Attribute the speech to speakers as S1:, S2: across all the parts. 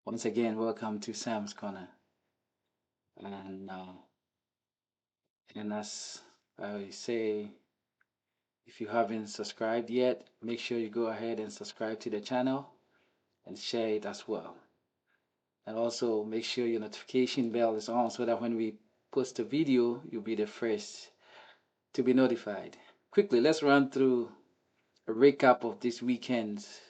S1: Once again, welcome to Sam's Corner. And as I say, if you haven't subscribed yet, make sure you go ahead and subscribe to the channel and share it as well. And also make sure your notification bell is on so that when we post a video, you'll be the first to be notified. Quickly, let's run through a recap of this weekend's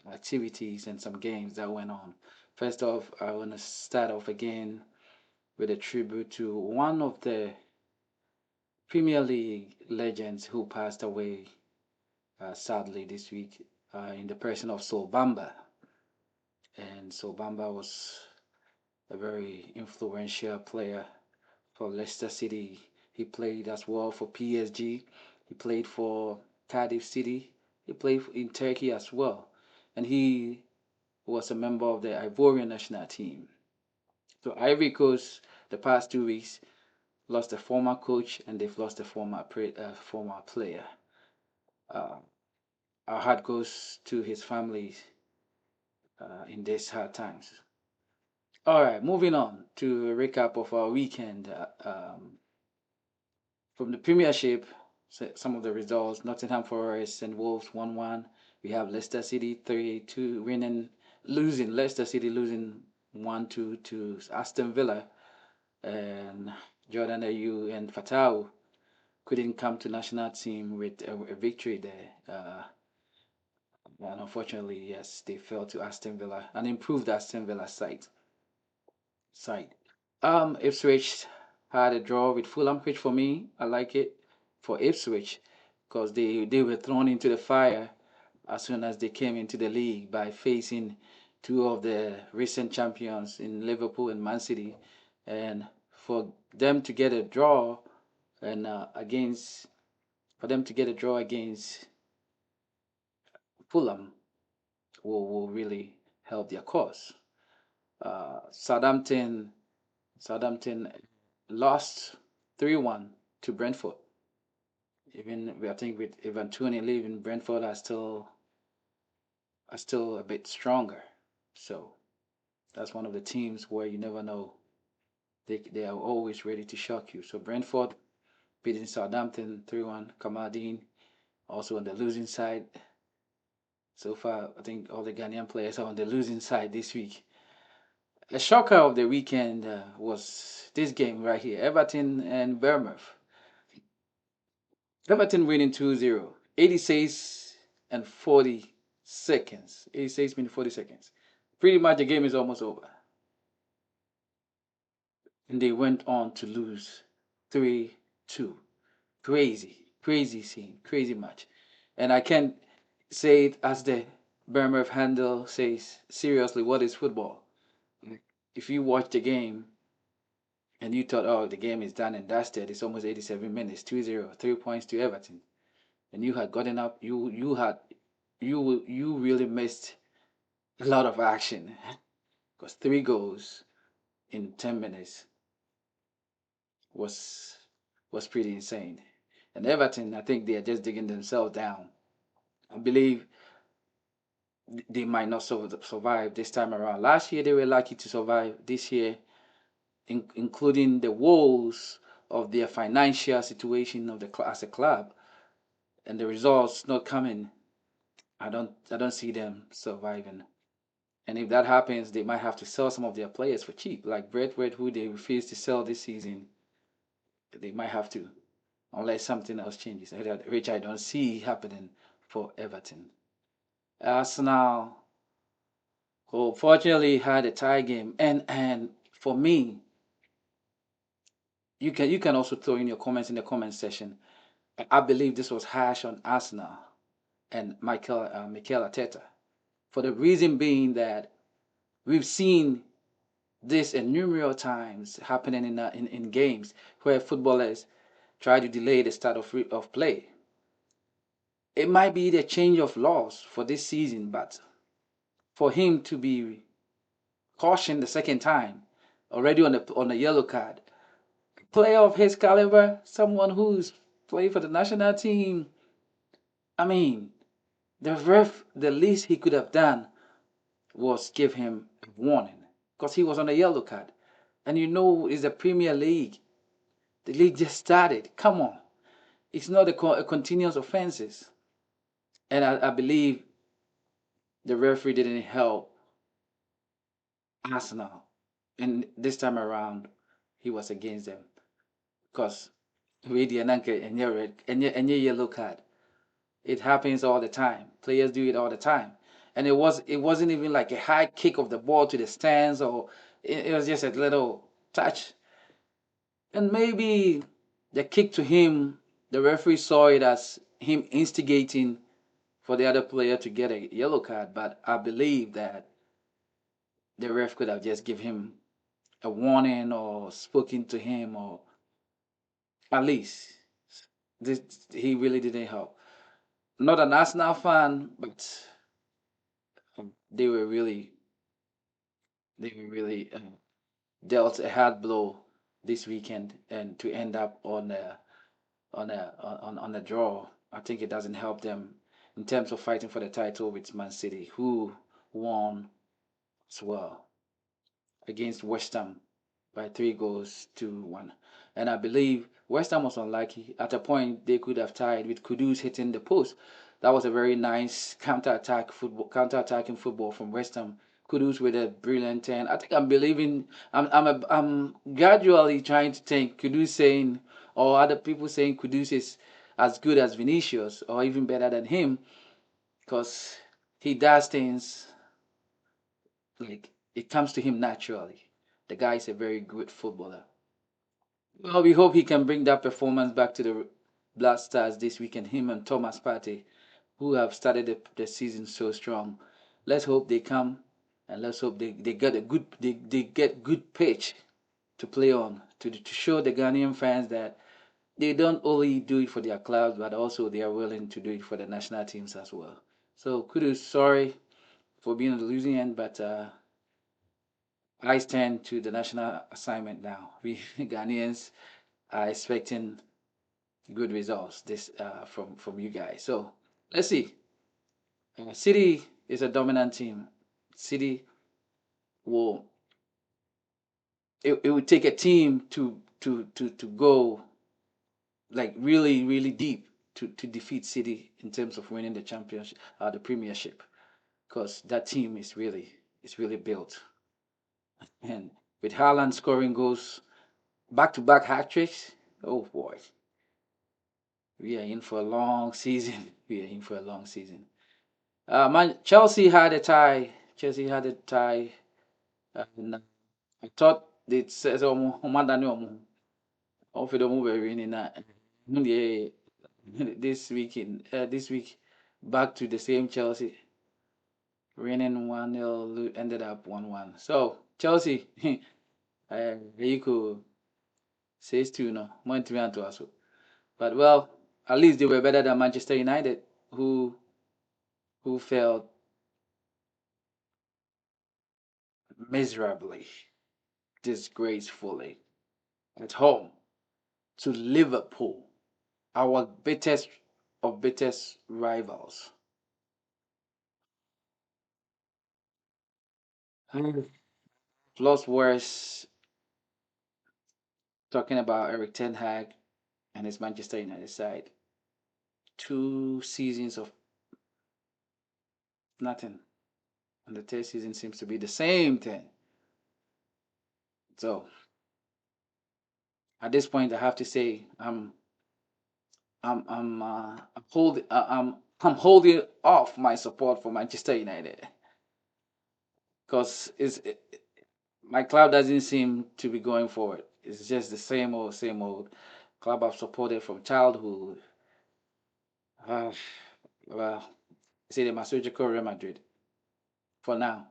S1: activities and some games that went on. First off, I want to start off again with a tribute to one of the Premier League legends who passed away sadly this week in the person of Bamba. And Bamba was a very influential player for Leicester City. He played as well for PSG. He played for Cardiff City. He played in Turkey as well. And he was a member of the Ivorian national team. So Ivory Coast, the past 2 weeks, lost a former coach and they've lost a former player. Uh, our heart goes to his family in these hard times. All right, moving on to a recap of our weekend. From the Premiership, some of the results: Nottingham Forest and Wolves 1-1. We have Leicester City 3-2 losing. Leicester City losing 1-2 to Aston Villa, and Jordan Ayew and Fatau couldn't come to national team with a victory there. And unfortunately, yes, they fell to Aston Villa, an improved Aston Villa side. Ipswich had a draw with Fulham, which for me, I like it for Ipswich because they were thrown into the fire as soon as they came into the league by facing two of the recent champions in Liverpool and Man City, and for them to get a draw and against Fulham will really help their cause. Southampton lost 3-1 to Brentford. Even I think with Ivan Toney leaving, Brentford are still a bit stronger. So that's one of the teams where you never know. They are always ready to shock you. So Brentford beating Southampton 3-1. Kamaldeen also on the losing side. So far, I think all the Ghanaian players are on the losing side this week. A shocker of the weekend was this game right here, Everton and Bournemouth. Everton winning 2-0, 86 and 40 seconds. 86 minutes 40 seconds. Pretty much the game is almost over. And they went on to lose 3-2. Crazy scene, crazy match. And I can't say it as the Bournemouth handle says, seriously, what is football? If you watch the game and you thought, oh, the game is done and dusted, it's almost 87 minutes, 2-0, 3 points to Everton, and you had gotten up, you really missed a lot of action because 3 goals in 10 minutes was pretty insane. And Everton, I think they are just digging themselves down. I believe they might not survive this time around. Last year they were lucky to survive. This year, including the woes of their financial situation of as a club, and the results not coming, I don't see them surviving. And if that happens, they might have to sell some of their players for cheap, like Brentford, who they refused to sell this season. They might have to, unless something else changes, which I don't see happening for Everton. Arsenal, who fortunately had a tie game, and for me, you can also throw in your comments in the comment section. I believe this was harsh on Arsenal and Mikel Arteta, for the reason being that we've seen this innumerable times happening in games where footballers try to delay the start of play. It might be the change of laws for this season, but for him to be cautioned the second time, already on a yellow card, player of his caliber, someone who's played for the national team, I mean, the ref, the least he could have done was give him a warning because he was on a yellow card. And you know, it's the Premier League. The league just started. Come on. It's not a continuous offenses. And I believe the referee didn't help Arsenal. And this time around, he was against them because we did and red and yellow card. It happens all the time. Players do it all the time. And it wasn't even like a high kick of the ball to the stands, or it was just a little touch. And maybe the kick to him, the referee saw it as him instigating for the other player to get a yellow card. But I believe that the ref could have just given him a warning or spoken to him, or at least this, he really didn't help. Not an Arsenal fan, but they were really they were really dealt a hard blow this weekend, and to end up on a draw, I think it doesn't help them in terms of fighting for the title with Man City, who won as well against West Ham by 3 goals to one. And I believe West Ham was unlucky. At a point, they could have tied with Kudus hitting the post. That was a very nice counter-attacking football from West Ham. Kudus with a brilliant turn. I think I'm believing. I'm gradually trying to think. Kudus saying, or other people saying Kudus is as good as Vinicius, or even better than him, because he does things like it comes to him naturally. The guy is a very good footballer. Well, we hope he can bring that performance back to the Black Stars this weekend. Him and Thomas Partey, who have started the season so strong. Let's hope they come, and let's hope they get a good they get good pitch to play on, to show the Ghanaian fans that they don't only do it for their clubs, but also they are willing to do it for the national teams as well. So kudos, sorry for being on the losing end, but I stand to the national assignment now. We Ghanaians are expecting good results this from you guys. So let's see. City is a dominant team. City will it would take a team to go like really deep to defeat City in terms of winning the championship, the Premiership, because that team is really built. And with Haaland scoring goals, back-to-back hat tricks, oh boy, we are in for a long season. We are in for a long season. Chelsea had a tie. Chelsea had a tie. And I thought it says Omadani Omo were winning that. This week, back to the same Chelsea, winning 1-0, ended up 1-1. So Chelsea, you could say 2 no, more three and 2 as well. But well, at least they were better than Manchester United, who failed miserably, disgracefully at home to Liverpool, our biggest of biggest rivals. Plus, worse, talking about Eric Ten Hag and his Manchester United side. 2 seasons of nothing, and the third season seems to be the same thing. So at this point, I have to say I'm holding off my support for Manchester United because my club doesn't seem to be going forward. It's just the same old club I've supported from childhood. Uh, well, say the Massachusetts Real Madrid for now.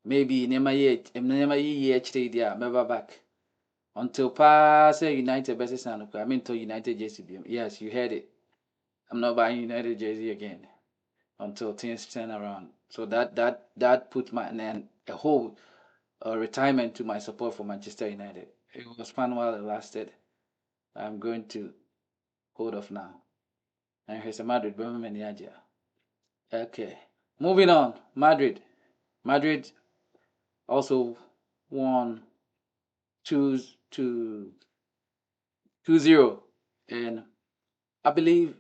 S1: maybe nneɛma yiye akyire yi a mɛba back until paa sɛ United bɛsesa no koraa mentɔ United jersey biom. Yes, you heard it. I'm not buying United jersey again until things turn around. So that put my and a whole retirement to my support for Manchester United. It was fun while it lasted. I'm going to hold off now. And here's a Madrid, Birmingham, Nigeria. Okay, moving on. Madrid also won 2 to 2-0, and I believe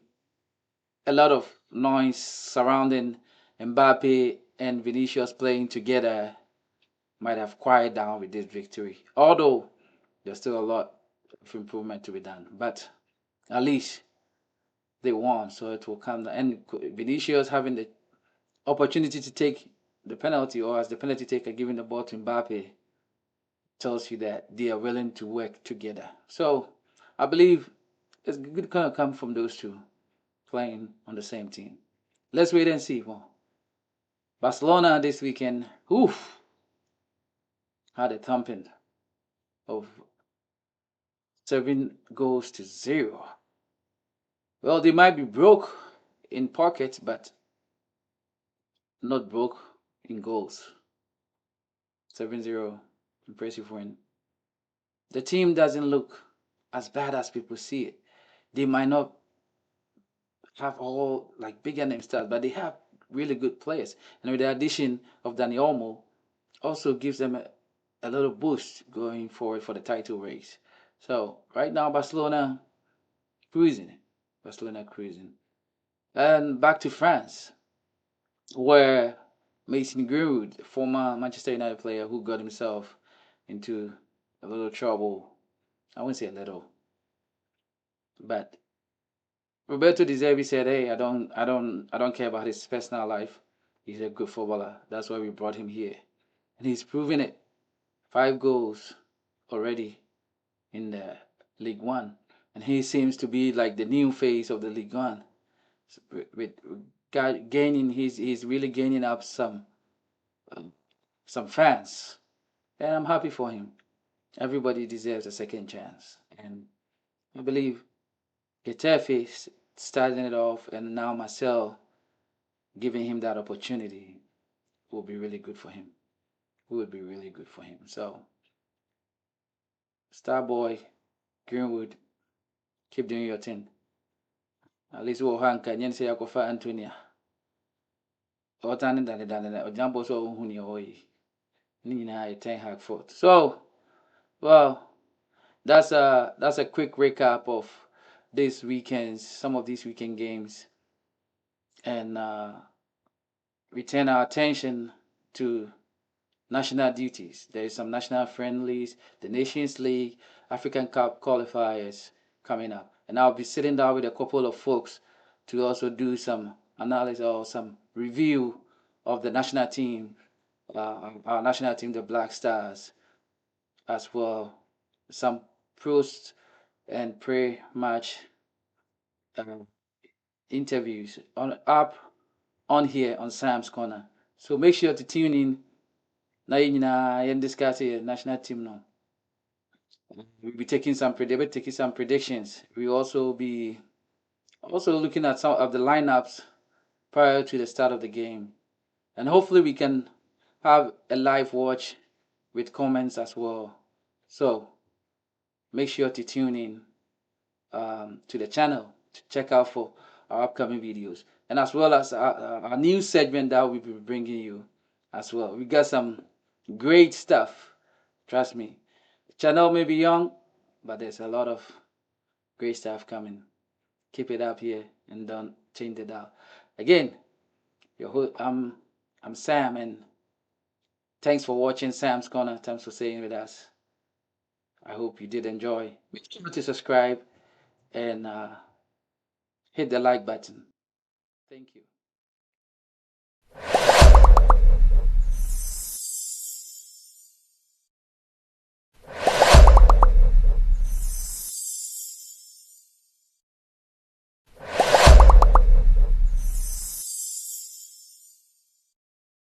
S1: a lot of noise surrounding Mbappe and Vinicius playing together might have quieted down with this victory. Although there's still a lot of improvement to be done, but at least they won, so it will come down. And Vinicius having the opportunity to take the penalty, or as the penalty taker giving the ball to Mbappe, tells you that they are willing to work together. So I believe it's good going to come from those two playing on the same team. Let's wait and see. Well, Barcelona this weekend, oof, had a thumping of 7 goals to 0. Well, they might be broke in pockets, but not broke in goals. 7-0, impressive win. The team doesn't look as bad as people see it. They might not have all like bigger name stars, but they have really good players. And with the addition of Dani Olmo, also gives them a little boost going forward for the title race. So right now, cruising. Barcelona cruising. And back to France, where Mason Greenwood, former Manchester United player who got himself into a little trouble. I wouldn't say a little, but Roberto De Zerbi said, "Hey, I don't care about his personal life. He's a good footballer. That's why we brought him here, and he's proven it. 5 goals already in the League One, and he seems to be like the new face of the League One. With gaining, he's really gaining up some fans, and I'm happy for him. Everybody deserves a second chance, and I believe Getafe starting it off, and now Marcel giving him that opportunity will be really good for him. Would be really good for him. So, Starboy, Greenwood, keep doing your thing. At least we'll hang Kanyen say Akofa Antonia. Otani dale Ojambo so huni oi. Nina Ten Hag Fort. So, well, that's a quick recap of some of these weekend games, and we turn our attention to national duties. There is some national friendlies, the Nations League, African Cup qualifiers coming up. And I'll be sitting down with a couple of folks to also do some analysis or some review of the national team, our national team, the Black Stars, as well. Some post and pre-match uh, interviews on here on Sam's Corner. So make sure to tune in. Na yɛn nyinaa yɛn discuss yɛ national team no. We'll be taking some predictions. We'll also be looking at some of the lineups prior to the start of the game, and hopefully we can have a live watch with comments as well. So make sure to tune in to the channel to check out for our upcoming videos, and as well as our new segment that we'll be bringing you as well. We got some great stuff. Trust me. The channel may be young, but there's a lot of great stuff coming. Keep it up here and don't change it out. Again, I'm Sam, and thanks for watching Sam's Corner. Thanks for staying with us. I hope you did enjoy. Make sure to subscribe and hit the like button. Thank you.